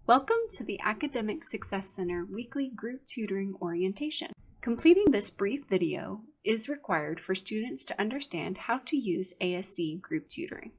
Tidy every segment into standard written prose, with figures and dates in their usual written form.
Welcome to the Academic Success Center Weekly Group Tutoring Orientation. Completing this brief video is required for students to understand how to use ASC Group Tutoring.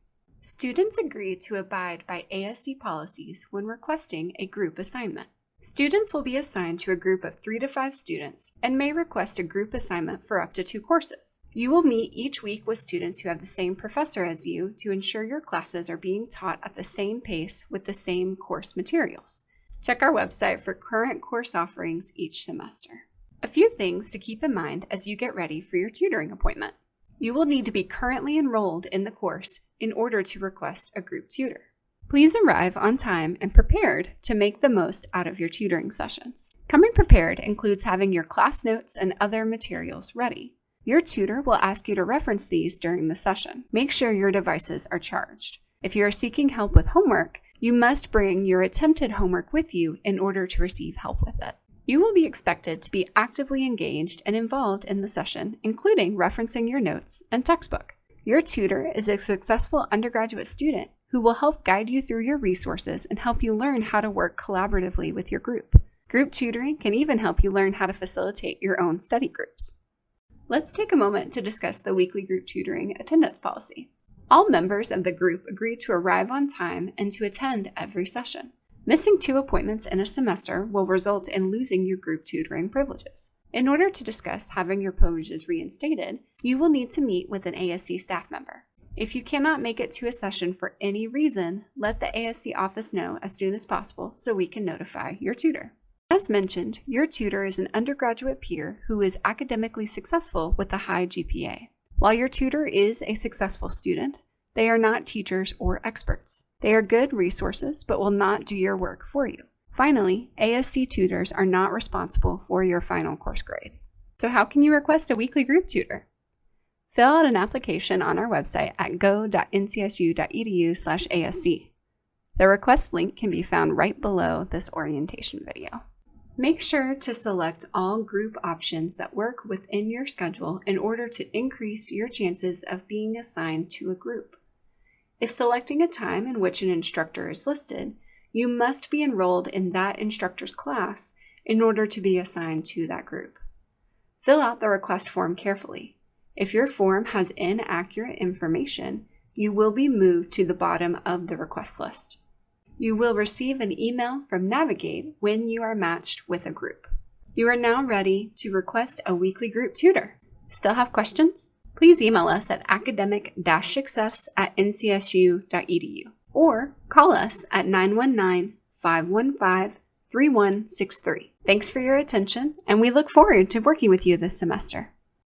Students agree to abide by ASC policies when requesting a group assignment. Students will be assigned to a group of 3 to 5 students and may request a group assignment for up to 2 courses. You will meet each week with students who have the same professor as you to ensure your classes are being taught at the same pace with the same course materials. Check our website for current course offerings each semester. A few things to keep in mind as you get ready for your tutoring appointment. You will need to be currently enrolled in the course in order to request a group tutor. Please arrive on time and prepared to make the most out of your tutoring sessions. Coming prepared includes having your class notes and other materials ready. Your tutor will ask you to reference these during the session. Make sure your devices are charged. If you are seeking help with homework, you must bring your attempted homework with you in order to receive help with it. You will be expected to be actively engaged and involved in the session, including referencing your notes and textbook. Your tutor is a successful undergraduate student who will help guide you through your resources and help you learn how to work collaboratively with your group. Group tutoring can even help you learn how to facilitate your own study groups. Let's take a moment to discuss the weekly group tutoring attendance policy. All members of the group agree to arrive on time and to attend every session. Missing 2 appointments in a semester will result in losing your group tutoring privileges. In order to discuss having your privileges reinstated, you will need to meet with an ASC staff member. If you cannot make it to a session for any reason, let the ASC office know as soon as possible so we can notify your tutor. As mentioned, your tutor is an undergraduate peer who is academically successful with a high GPA. While your tutor is a successful student, they are not teachers or experts. They are good resources but will not do your work for you. Finally, ASC tutors are not responsible for your final course grade. So how can you request a weekly group tutor? Fill out an application on our website at go.ncsu.edu/ASC. The request link can be found right below this orientation video. Make sure to select all group options that work within your schedule in order to increase your chances of being assigned to a group. If selecting a time in which an instructor is listed, you must be enrolled in that instructor's class in order to be assigned to that group. Fill out the request form carefully. If your form has inaccurate information, you will be moved to the bottom of the request list. You will receive an email from Navigate when you are matched with a group. You are now ready to request a weekly group tutor. Still have questions? Please email us at academic-success@ncsu.edu or call us at 919-515-3163. Thanks for your attention, and we look forward to working with you this semester.